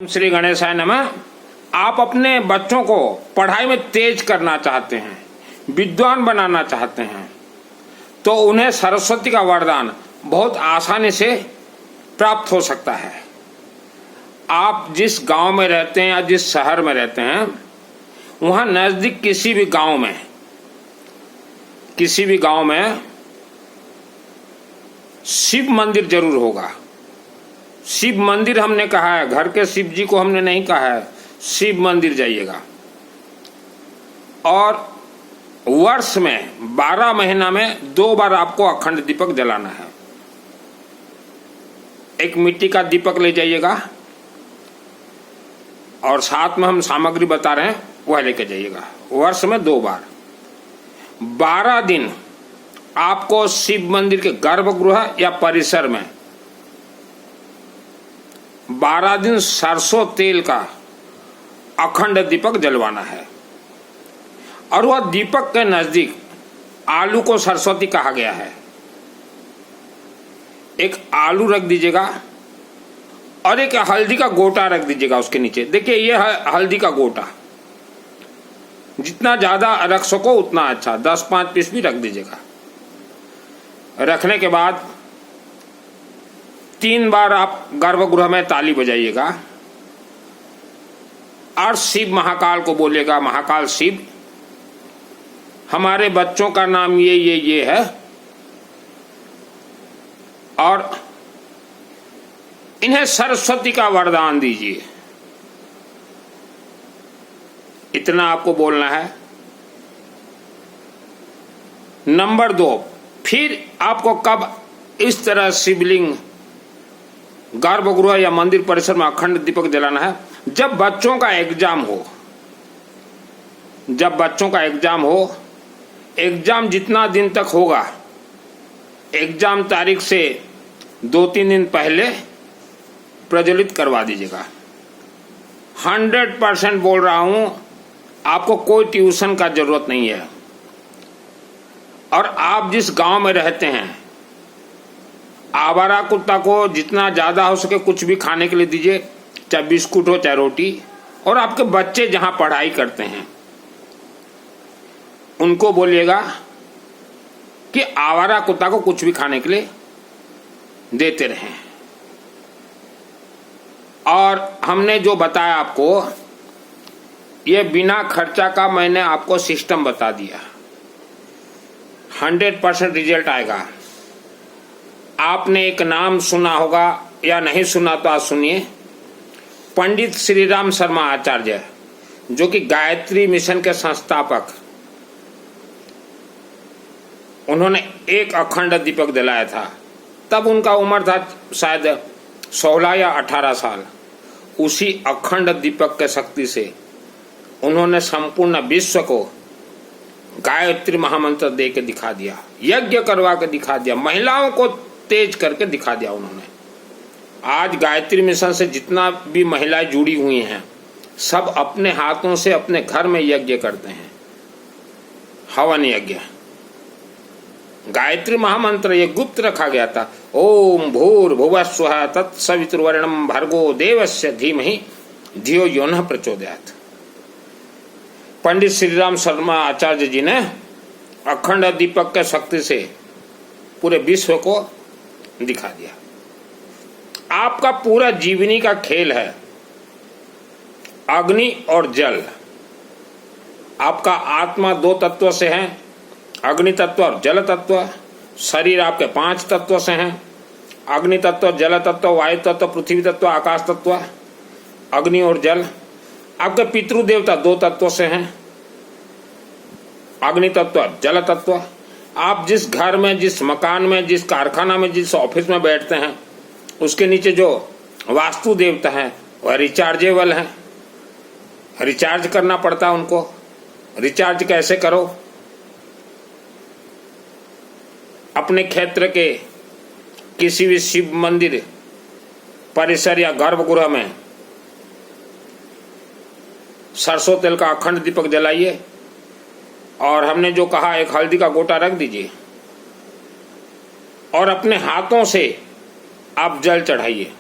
श्री गणेशाय नमः। आप अपने बच्चों को पढ़ाई में तेज करना चाहते हैं, विद्वान बनाना चाहते हैं, तो उन्हें सरस्वती का वरदान बहुत आसानी से प्राप्त हो सकता है। आप जिस गांव में रहते हैं या जिस शहर में रहते हैं, वहां नजदीक किसी भी गांव में शिव मंदिर जरूर होगा। शिव मंदिर हमने कहा है, घर के शिव जी को हमने नहीं कहा है। शिव मंदिर जाइएगा और वर्ष में 12 महीना में 2 बार आपको अखंड दीपक जलाना है। एक मिट्टी का दीपक ले जाइएगा और साथ में हम सामग्री बता रहे हैं वह लेके जाइएगा। वर्ष में 2 बार 12 दिन आपको शिव मंदिर के गर्भगृह या परिसर में 12 दिन सरसों तेल का अखंड दीपक जलवाना है। और वह दीपक के नजदीक आलू को सरस्वती कहा गया है। एक आलू रख दीजिएगा और एक हल्दी का गोटा रख दीजिएगा उसके नीचे। देखिए यह है हल्दी का गोटा, जितना ज्यादा रख सको उतना अच्छा, 10-5 पीस भी रख दीजिएगा। रखने के बाद 3 बार आप गर्भगृह में ताली बजाइएगा और शिव महाकाल को बोलिएगा, महाकाल शिव, हमारे बच्चों का नाम ये है और इन्हें सरस्वती का वरदान दीजिए। इतना आपको बोलना है। नंबर 2, फिर आपको कब इस तरह शिवलिंग गर्भगृह या मंदिर परिसर में अखंड दीपक जलाना है? जब बच्चों का एग्जाम हो। एग्जाम जितना दिन तक होगा, एग्जाम तारीख से 2-3 दिन पहले प्रज्वलित करवा दीजिएगा। 100% बोल रहा हूं, आपको कोई ट्यूशन का जरूरत नहीं है। और आप जिस गांव में रहते हैं, आवारा कुत्ता को जितना ज्यादा हो सके कुछ भी खाने के लिए दीजिए, चाहे बिस्कुट हो चाहे रोटी। और आपके बच्चे जहां पढ़ाई करते हैं उनको बोलिएगा कि आवारा कुत्ता को कुछ भी खाने के लिए देते रहें। और हमने जो बताया आपको, ये बिना खर्चा का मैंने आपको सिस्टम बता दिया। 100% रिजल्ट आएगा। आपने एक नाम सुना होगा या नहीं सुना तो आज सुनिए। पंडित श्री राम शर्मा आचार्य, जो कि गायत्री मिशन के संस्थापक, उन्होंने एक अखंड दीपक जलाया था। तब उनका उम्र था शायद 16 या 18 साल। उसी अखंड दीपक के शक्ति से उन्होंने संपूर्ण विश्व को गायत्री महामंत्र दे के दिखा दिया, यज्ञ करवा के दिखा दिया, महिलाओं को तेज करके दिखा दिया उन्होंने। आज गायत्री मिशन से जितना भी महिलाएं जुड़ी हुई हैं, सब अपने हाथों से अपने घर में यज्ञ करते हैं, हवन यज्ञ। गायत्री महामंत्र ये गुप्त रखा गया था। ओम भूर्भुवः स्वः तत्सवितुर्वरेण्यं भर्गो देवस्य धीमहि धियो यो नः प्रचोदयात्। पंडित श्री राम शर्मा आचार्य जी ने अखंड दीपक के शक्ति से पूरे विश्व को दिखा दिया। आपका पूरा जीवनी का खेल है अग्नि और जल। आपका आत्मा 2 तत्व से है, अग्नि तत्व और जल तत्व। शरीर आपके 5 तत्व से हैं, अग्नि तत्व, जल तत्व, वायु तत्व, पृथ्वी तत्व, आकाश तत्व। अग्नि और जल। आपके पितृदेवता 2 तत्व से हैं, अग्नि तत्व, जल तत्व। आप जिस घर में, जिस मकान में, जिस कारखाना में, जिस ऑफिस में बैठते हैं, उसके नीचे जो वास्तु देवता है वह रिचार्जेबल है। रिचार्ज करना पड़ता है उनको। रिचार्ज कैसे करो? अपने क्षेत्र के किसी भी शिव मंदिर परिसर या गर्भगृह में सरसों तेल का अखंड दीपक जलाइए और हमने जो कहा एक हल्दी का गोटा रख दीजिए और अपने हाथों से आप जल चढ़ाइए।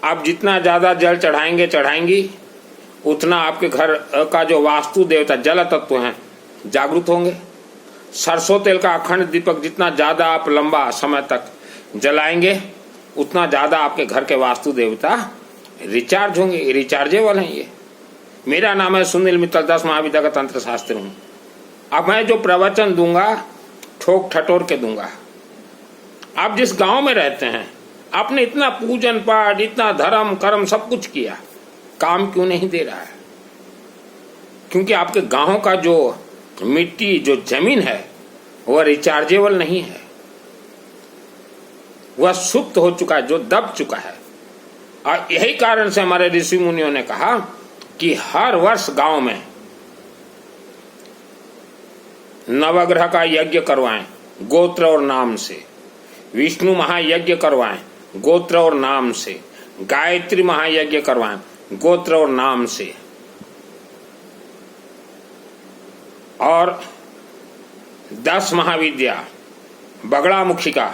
आप जितना ज्यादा जल चढ़ाएंगी उतना आपके घर का जो वास्तु देवता जल तत्व हैं जागृत होंगे। सरसों तेल का अखंड दीपक जितना ज्यादा आप लंबा समय तक जलाएंगे उतना ज्यादा आपके घर के वास्तु देवता रिचार्ज होंगे, रिचार्जेबल हैं। ये मेरा नाम है सुनील मित्तल, 10 महाविद्या का तंत्र शास्त्री हूं। अब मैं जो प्रवचन दूंगा ठोक ठटोर के दूंगा। आप जिस गांव में रहते हैं आपने इतना पूजन पाठ, इतना धर्म कर्म सब कुछ किया, काम क्यों नहीं दे रहा है? क्योंकि आपके गांव का जो मिट्टी, जो जमीन है वह रिचार्जेबल नहीं है, वह सुप्त हो चुका है, जो दब चुका है। और यही कारण से हमारे ऋषि मुनियों ने कहा कि हर वर्ष गांव में नवग्रह का यज्ञ करवाएं गोत्र और नाम से, विष्णु महायज्ञ करवाएं गोत्र और नाम से, गायत्री महायज्ञ करवाएं गोत्र और नाम से, और 10 महाविद्या बगड़ामुखी का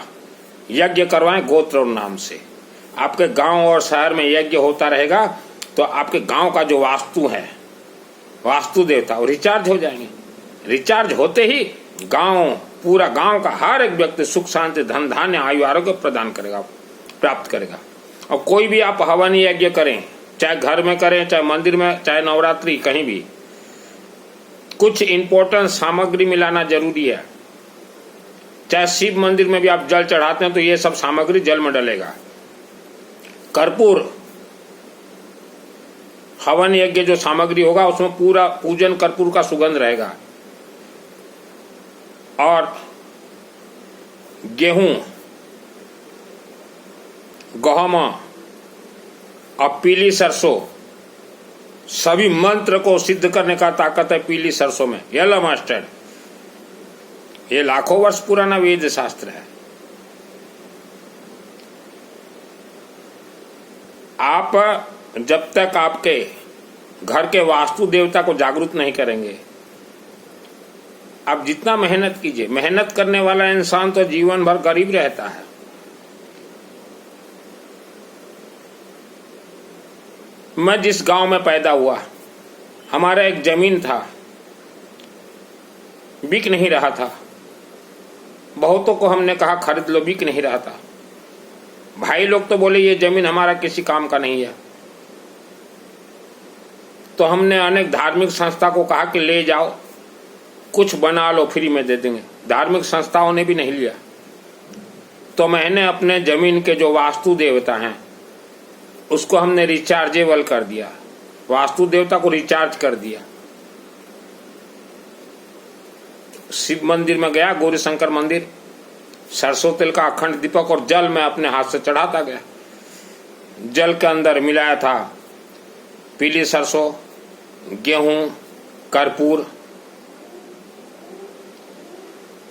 यज्ञ करवाएं गोत्र और नाम से। आपके गांव और शहर में यज्ञ होता रहेगा तो आपके गांव का जो वास्तु है, वास्तु देवता, वो रिचार्ज हो जाएंगे। रिचार्ज होते ही गांव, पूरा गांव का हर एक व्यक्ति सुख शांति धन धान्य आयु आरोग्य प्रदान करेगा, प्राप्त करेगा। और कोई भी आप हवन यज्ञ करें, चाहे घर में करें, चाहे मंदिर में, चाहे नवरात्रि, कहीं भी कुछ इंपॉर्टेंट सामग्री मिलाना जरूरी है। चाहे शिव मंदिर में भी आप जल चढ़ाते हैं तो ये सब सामग्री जल में डलेगा। कर्पूर, हवन यज्ञ जो सामग्री होगा उसमें पूरा पूजन कर्पूर का सुगंध रहेगा। और गेहूं, गहमा और पीली सरसों, सभी मंत्र को सिद्ध करने का ताकत है पीली सरसों में। येलो मस्टर्ड, ये लाखों वर्ष पुराना वेद शास्त्र है। आप जब तक आपके घर के वास्तु देवता को जागरूक नहीं करेंगे, आप जितना मेहनत कीजिए, मेहनत करने वाला इंसान तो जीवन भर गरीब रहता है। मैं जिस गांव में पैदा हुआ, हमारा एक जमीन था, बिक नहीं रहा था। बहुतों को हमने कहा खरीद लो, बिक नहीं रहा था। भाई लोग तो बोले ये जमीन हमारा किसी काम का नहीं है। तो हमने अनेक धार्मिक संस्था को कहा कि ले जाओ, कुछ बना लो, फ्री में दे देंगे। धार्मिक संस्थाओं ने भी नहीं लिया। तो मैंने अपने जमीन के जो वास्तु देवता हैं उसको हमने रिचार्जेबल कर दिया, वास्तु देवता को रिचार्ज कर दिया। शिव मंदिर में गया, गौरी शंकर मंदिर, सरसों तेल का अखंड दीपक और जल में अपने हाथ से चढ़ाता गया। जल के अंदर मिलाया था पीली सरसों, गेहूं, कर्पूर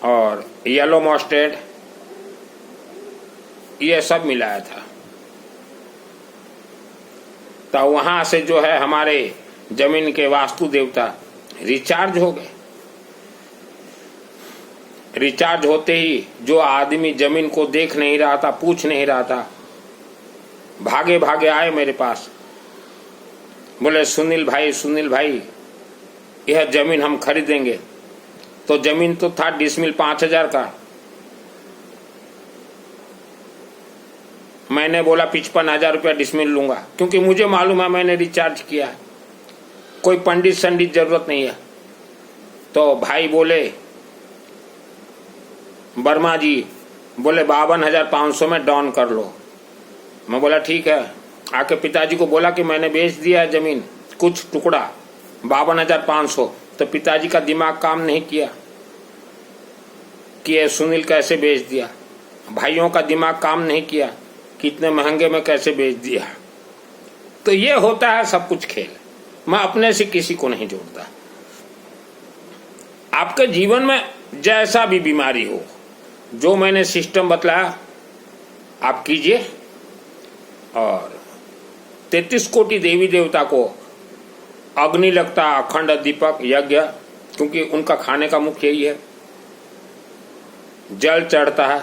और येलो मस्टर्ड, ये सब मिलाया था। तो वहां से जो है हमारे जमीन के वास्तु देवता रिचार्ज हो गए। रिचार्ज होते ही जो आदमी जमीन को देख नहीं रहा था, पूछ नहीं रहा था, भागे भागे आए मेरे पास, बोले सुनील भाई यह जमीन हम खरीदेंगे। तो जमीन तो था डिसमिल 5000 का। मैंने बोला 55,000 रुपया डिसमिल लूंगा, क्योंकि मुझे मालूम है मैंने रिचार्ज किया, कोई पंडित संडित जरूरत नहीं है। तो भाई बोले, वर्मा जी बोले 52,500 में डाउन कर लो। मैं बोला ठीक है। आके पिताजी को बोला कि मैंने बेच दिया है जमीन, कुछ टुकड़ा 52,500। तो पिताजी का दिमाग काम नहीं किया कि ये सुनील कैसे बेच दिया। भाइयों का दिमाग काम नहीं किया कि इतने महंगे में कैसे बेच दिया। तो ये होता है सब कुछ खेल। मैं अपने से किसी को नहीं जोड़ता। आपके जीवन में जैसा भी बीमारी हो, जो मैंने सिस्टम बतलाया आप कीजिए। और 33 कोटि देवी देवता को अग्नि लगता, अखंड दीपक यज्ञ, क्योंकि उनका खाने का मुख्य यही है। जल चढ़ता है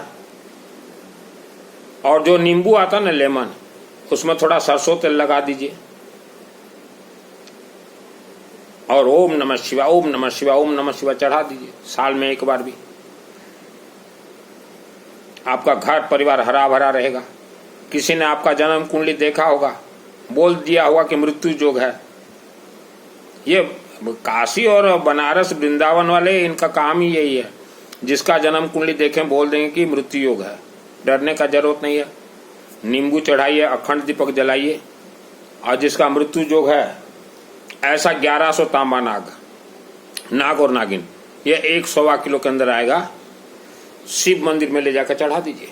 और जो नींबू आता ना, लेमन, उसमें थोड़ा सरसों तेल लगा दीजिए और ओम नमः शिवाय, ओम नमः शिवाय, ओम नमः शिवाय चढ़ा दीजिए साल में एक बार भी। आपका घर परिवार हरा भरा रहेगा। किसी ने आपका जन्म कुंडली देखा होगा, बोल दिया होगा कि मृत्यु योग है। ये काशी और बनारस वृंदावन वाले, इनका काम ही यही है। जिसका जन्म कुंडली देखें बोल देंगे कि मृत्यु योग है। डरने का जरूरत नहीं है। नींबू चढ़ाइए, अखंड दीपक जलाइए। और जिसका मृत्यु योग है, ऐसा 1100 तांबा नाग और नागिन, ये 1 किलो के अंदर आएगा। शिव मंदिर में ले जाकर चढ़ा दीजिए।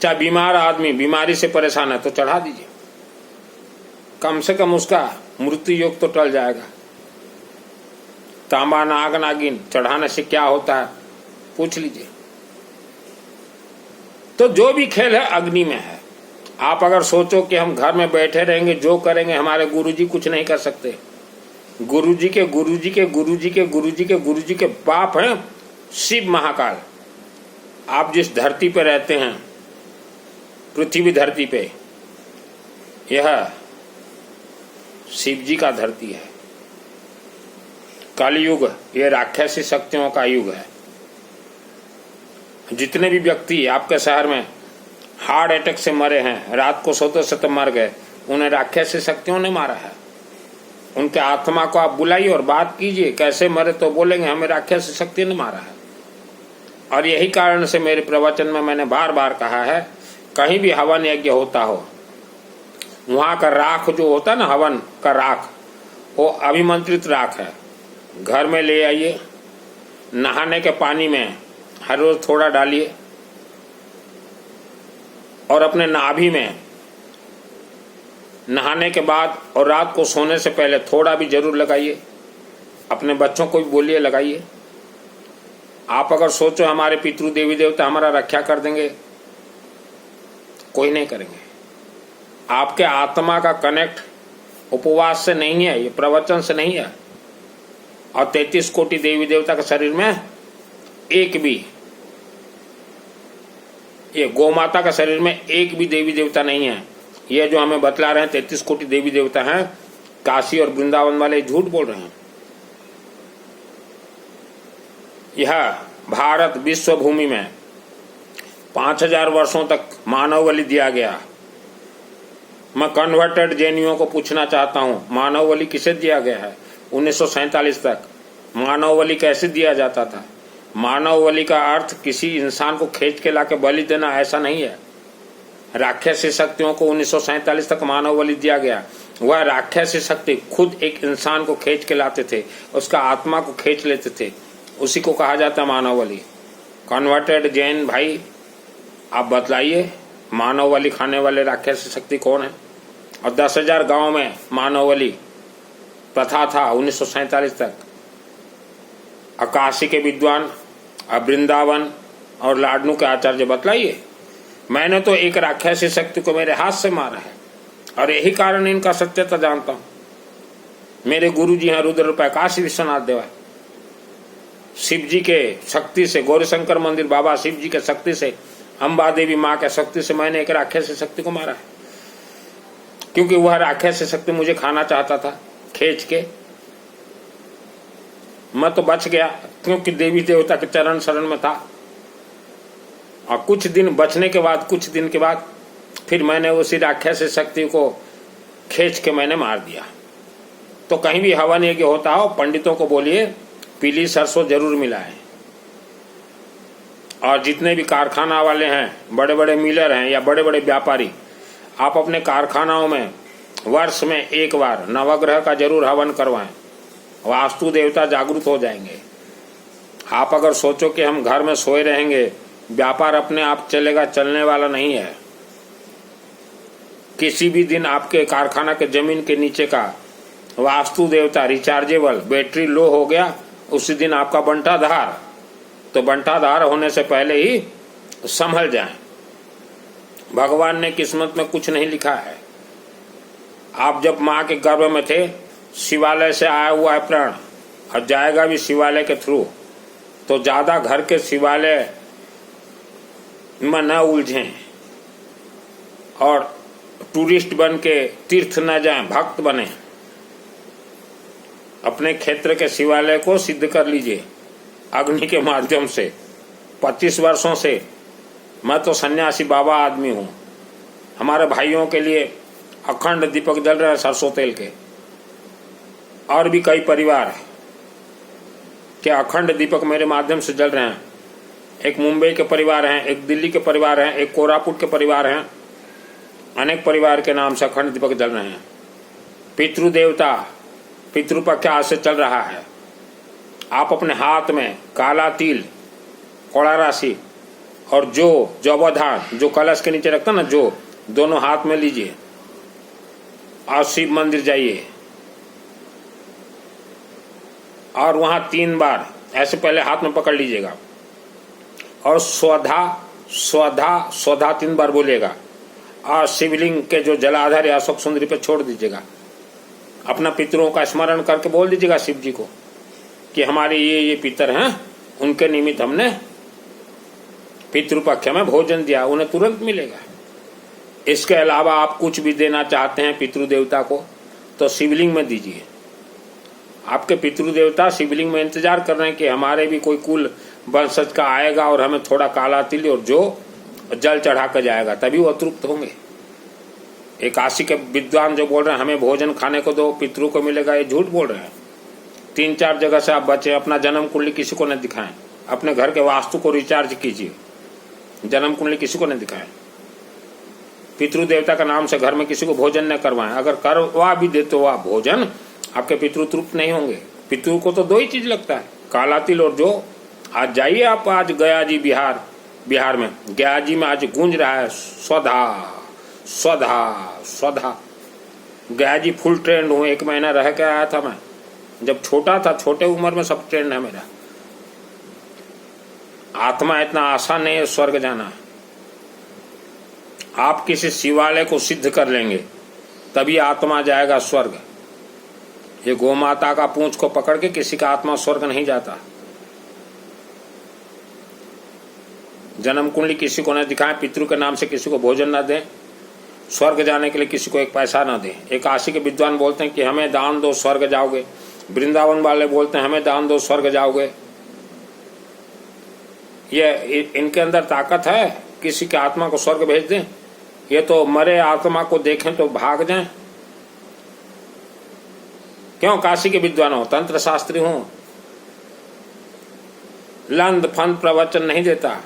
चाहे बीमार आदमी बीमारी से परेशान है तो चढ़ा दीजिए। कम से कम उसका मृत्यु योग तो टल जाएगा। तांबा नाग नागिन चढ़ाने से क्या होता है पूछ लीजिए। तो जो भी खेल है अग्नि में है। आप अगर सोचो कि हम घर में बैठे रहेंगे, जो करेंगे, हमारे गुरुजी कुछ नहीं कर सकते। गुरुजी के गुरुजी के गुरुजी के गुरुजी के गुरुजी के बाप हैं शिव महाकाल। आप जिस धरती पे रहते हैं, पृथ्वी धरती पे, यह शिव जी का धरती है। कलयुग ये राक्षसी शक्तियों का युग है। जितने भी व्यक्ति आपके शहर में हार्ट अटैक से मरे हैं, रात को सोते सोते मर गए, उन्हें राक्षसी शक्तियों ने मारा है। उनके आत्मा को आप बुलाइए और बात कीजिए कैसे मरे, तो बोलेंगे हमें राक्षसी शक्ति ने मारा है। और यही कारण से मेरे प्रवचन में मैंने बार बार कहा है, कहीं भी हवन यज्ञ होता हो, वहां का राख जो होता है ना, हवन का राख, वो अभिमंत्रित राख है। घर में ले आइए, नहाने के पानी में हर रोज थोड़ा डालिए और अपने नाभि में नहाने के बाद और रात को सोने से पहले थोड़ा भी जरूर लगाइए। अपने बच्चों को भी बोलिए लगाइए। आप अगर सोचो हमारे पितृ देवी देवता हमारा रक्षा कर देंगे, कोई नहीं करेंगे। आपके आत्मा का कनेक्ट उपवास से नहीं है, ये प्रवचन से नहीं है। और 33 कोटि देवी देवता के शरीर में एक भी, ये गौ माता का शरीर में एक भी देवी देवता नहीं है। ये जो हमें बतला रहे हैं 33 कोटि देवी देवता हैं, काशी और वृंदावन वाले झूठ बोल रहे हैं। यह भारत विश्व भूमि में 5000 वर्षों तक मानव बलि दिया गया। मैं कन्वर्टेड जैनियों को पूछना चाहता हूं, मानव बलि किसे दिया गया है? 1947 तक मानव बलि कैसे दिया जाता था? मानव बलि का अर्थ किसी इंसान को खींच के लाके बलि देना ऐसा नहीं है। राक्षसी शक्तियों को 1947 तक मानव बलि दिया गया। वह राक्षसी शक्ति खुद एक इंसान को खींच के लाते थे, उसका आत्मा को खींच लेते थे, उसी को कहा जाता है मानव बलि। कन्वर्टेड जैन भाई आप बतलाइए, मानव बलि खाने वाले राक्षसी शक्ति कौन है? और 10,000 गांव में मानव बलि प्रथा था 1947 तक। काशी के विद्वान, वृंदावन और लाडनू के आचार्य बतलाइए। मैंने तो एक राक्षसी शक्ति को मेरे हाथ से मारा है और यही कारण इनका सत्यता जानता हूं। मेरे गुरु जी हैं रुद्र काशी विश्वनाथ देवा। शिव जी के शक्ति से, गौरीशंकर मंदिर बाबा शिव जी के शक्ति से, अम्बा देवी माँ के शक्ति से मैंने एक राक्षसी शक्ति को मारा है। क्योंकि वह राक्षसी शक्ति मुझे खाना चाहता था खींच के। मैं तो बच गया क्योंकि देवी देवता के चरण शरण में था। और कुछ दिन बचने के बाद, कुछ दिन के बाद फिर मैंने उसी राक्षसी शक्ति को खींच के मैंने मार दिया। तो कहीं भी हवन यज्ञ होता हो, पंडितों को बोलिए पीली सरसों जरूर मिलाएं। और जितने भी कारखाना वाले हैं, बड़े बड़े मिलर हैं या बड़े बड़े व्यापारी, आप अपने कारखानाओं में वर्ष में एक बार नवग्रह का जरूर हवन करवाएं। वास्तु देवता जागरूक हो जाएंगे। आप अगर सोचो कि हम घर में सोए रहेंगे, व्यापार अपने आप चलेगा, चलने वाला नहीं है। किसी भी दिन आपके कारखाना के जमीन के नीचे का वास्तु देवता रिचार्जेबल बैटरी लो हो गया, उसी दिन आपका बंटाधार। तो बंटाधार होने से पहले ही संभल जाएं। भगवान ने किस्मत में कुछ नहीं लिखा है। आप जब माँ के गर्भ में थे, शिवालय से आया हुआ है प्राण और जाएगा भी शिवालय के थ्रू। तो ज्यादा घर के शिवालय में न उलझें। और टूरिस्ट बन के तीर्थ न जाएं, भक्त बने। अपने क्षेत्र के शिवालय को सिद्ध कर लीजिए अग्नि के माध्यम से। 25 वर्षों से मैं तो सन्यासी बाबा आदमी हूं। हमारे भाइयों के लिए अखंड दीपक जल रहे हैं सरसों तेल के, और भी कई परिवार के अखंड दीपक मेरे माध्यम से जल रहे हैं। एक मुंबई के परिवार हैं, एक दिल्ली के परिवार हैं, एक कोरापुट के परिवार हैं। अनेक परिवार के नाम से अखंड दीपक जल रहे हैं। पितृदेवता पितृपक्ष आज से चल रहा है। आप अपने हाथ में काला तिल, कौड़ा राशि और जो अवधान जो कलश के नीचे रखता ना, जो दोनों हाथ में लीजिए और शिव मंदिर जाइए और वहां 3 बार ऐसे पहले हाथ में पकड़ लीजिएगा और स्वधा स्वधा स्वधा 3 बार बोलिएगा और शिवलिंग के जो जलाधार या अशोक सुंदरी पे छोड़ दीजिएगा। अपना पितरों का स्मरण करके बोल दीजिएगा शिव जी को कि हमारे ये पितर हैं, उनके निमित्त हमने पितृपक्ष में भोजन दिया, उन्हें तुरंत मिलेगा। इसके अलावा आप कुछ भी देना चाहते हैं पितृदेवता को तो शिवलिंग में दीजिए। आपके पितृदेवता शिवलिंग में इंतजार कर रहे हैं कि हमारे भी कोई कुल वंशज का आएगा और हमें थोड़ा काला तिल और जो जल चढ़ा कर जाएगा, तभी वो तृप्त होंगे। एक काशी के विद्वान जो बोल रहे हैं हमें भोजन खाने को दो, पितरों को मिलेगा, ये झूठ बोल रहे हैं। 3-4 जगह से आप बचे। अपना जन्म कुंडली किसी को न दिखाएं। अपने घर के वास्तु को रिचार्ज कीजिए। जन्म कुंडली किसी को न दिखाएं। पितृदेवता का नाम से घर में किसी को भोजन न करवाएं। अगर करवा भी देते हो आप भोजन, आपके पितृ तृप्त नहीं होंगे। पितृ को तो 2 ही चीज लगता है, काला तिल और जो। आज जाइए आप, आज गया जी बिहार में गया जी में आज गूंज रहा है स्वधा स्वधा स्वधा। गया जी फुल ट्रेंड हूँ। 1 महीना रह के आया था मैं, जब छोटा था, छोटे उम्र में सब ट्रेंड है मेरा। आत्मा इतना आसान नहीं है स्वर्ग जाना। आप किसी शिवालय को सिद्ध कर लेंगे तभी आत्मा जाएगा स्वर्ग। ये गोमाता का पूंछ को पकड़ के किसी का आत्मा स्वर्ग नहीं जाता। जन्म कुंडली किसी को न दिखाएं, पितृ के नाम से किसी को भोजन न दें, स्वर्ग जाने के लिए किसी को 1 पैसा न दें। एक काशी के विद्वान बोलते हैं कि हमें दान दो स्वर्ग जाओगे। वृंदावन वाले बोलते हैं हमें दान दो स्वर्ग जाओगे। ये इनके अंदर ताकत है किसी के आत्मा को स्वर्ग भेज दें? ये तो मरे आत्मा को देखें तो भाग जाएं। क्यों? काशी के विद्वान हो, तंत्र शास्त्री हो, लंद फंद प्रवचन नहीं देता।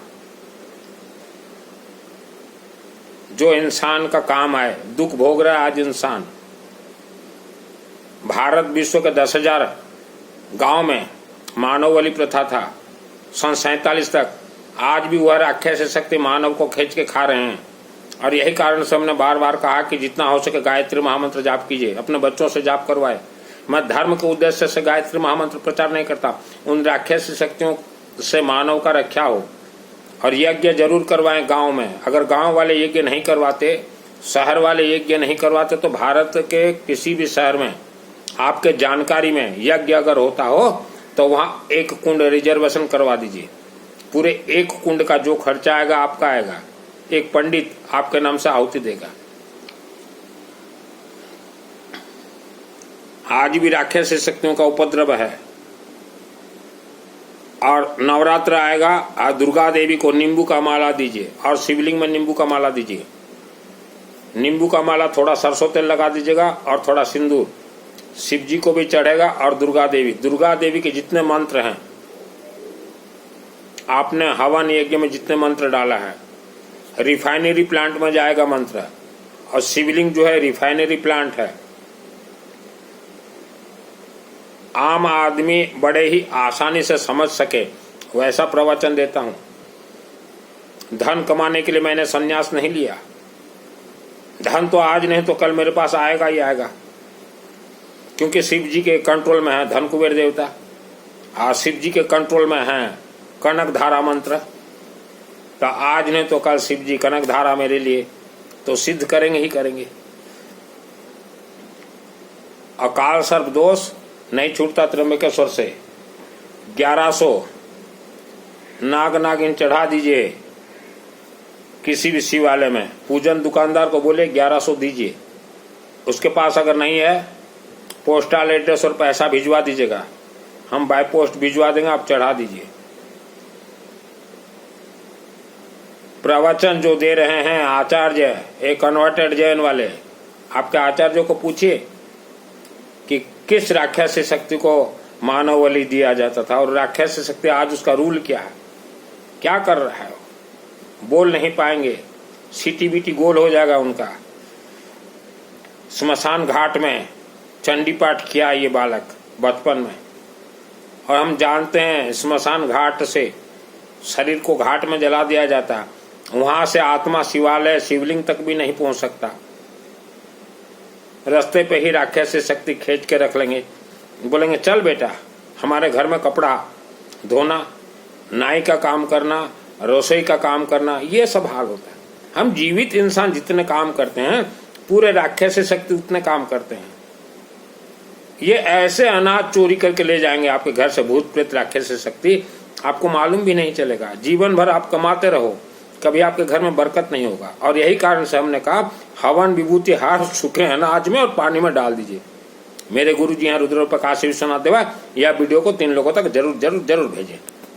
जो इंसान का काम आए। दुख भोग रहा है आज इंसान। भारत विश्व के 10,000 गांव में मानव बलि प्रथा था सन 47 तक। आज भी वह राक्षस शक्ति मानव को खींच के खा रहे हैं। और यही कारण से हमने बार बार कहा कि जितना हो सके गायत्री महामंत्र जाप कीजिए, अपने बच्चों से जाप करवाए। मैं धर्म के उद्देश्य से गायत्री महामंत्र प्रचार नहीं करता। उन राक्षस शक्तियों से मानव का रक्षा हो। और यज्ञ जरूर करवाएं गांव में। अगर गांव वाले यज्ञ नहीं करवाते, शहर वाले यज्ञ नहीं करवाते, तो भारत के किसी भी शहर में आपके जानकारी में यज्ञ अगर होता हो तो वहां 1 कुंड रिजर्वेशन करवा दीजिए। पूरे 1 कुंड का जो खर्चा आएगा आपका आएगा। एक पंडित आपके नाम से आहुति देगा। आज भी राक्षस शक्तियों का उपद्रव है। और नवरात्र आएगा, आज दुर्गा देवी को नींबू का माला दीजिए और शिवलिंग में नींबू का माला दीजिए। नींबू का माला थोड़ा सरसों तेल लगा दीजिएगा और थोड़ा सिंदूर। शिव जी को भी चढ़ेगा और दुर्गा देवी के जितने मंत्र हैं, आपने हवन यज्ञ में जितने मंत्र डाला है, रिफाइनरी प्लांट में जाएगा मंत्र। और शिवलिंग जो है रिफाइनरी प्लांट है। आम आदमी बड़े ही आसानी से समझ सके वैसा प्रवचन देता हूं। धन कमाने के लिए मैंने संन्यास नहीं लिया। धन तो आज नहीं तो कल मेरे पास आएगा ही आएगा, क्योंकि शिव जी के कंट्रोल में है धन कुबेर देवता। आज शिव जी के कंट्रोल में है कनक धारा मंत्र। तो आज नहीं तो कल शिव जी कनक धारा मेरे लिए तो सिद्ध करेंगे ही करेंगे। अकाल सर्प दोष नहीं छूटता त्र्यंबकेश्वर से। 1100 नाग नागिन चढ़ा दीजिए। किसी भी शिवालय में पूजन दुकानदार को बोले 1100 दीजिए, उसके पास अगर नहीं है पोस्टल एड्रेस और पैसा भिजवा दीजिएगा, हम बाय पोस्ट भिजवा देंगे, आप चढ़ा दीजिए। प्रवचन जो दे रहे हैं आचार्य, एक कन्वर्टेड जैन वाले, आपके आचार्यों को पूछिए कि किस राक्षस शक्ति को मानव बलि दिया जाता था और राक्षस शक्ति आज उसका रूल क्या है, क्या कर रहा है। बोल नहीं पाएंगे, सीटी बीटी गोल हो जाएगा उनका। स्मशान घाट में चंडी पाठ किया ये बालक बचपन में, और हम जानते हैं स्मशान घाट से शरीर को घाट में जला दिया जाता, वहां से आत्मा शिवालय शिवलिंग तक भी नहीं पहुंच सकता। रास्ते पे ही राक्षस शक्ति खींच के रख लेंगे, बोलेंगे चल बेटा हमारे घर में कपड़ा धोना, नाई का काम करना, रसोई का काम करना, ये सब हाल होता है। हम जीवित इंसान जितने काम करते हैं पूरे राक्षस शक्ति उतने काम करते हैं। ये ऐसे अनाज चोरी करके ले जाएंगे आपके घर से भूत प्रेत राक्षस शक्ति, आपको मालूम भी नहीं चलेगा। जीवन भर आप कमाते रहो, कभी आपके घर में बरकत नहीं होगा। और यही कारण से हमने कहा हवन विभूति हार सूखे अनाज में और पानी में डाल दीजिए। मेरे गुरु जी हैं रुद्र प्रकाश विश्वनाथ देवा, यह वीडियो को 3 लोगों तक जरूर जरूर जरूर भेजें।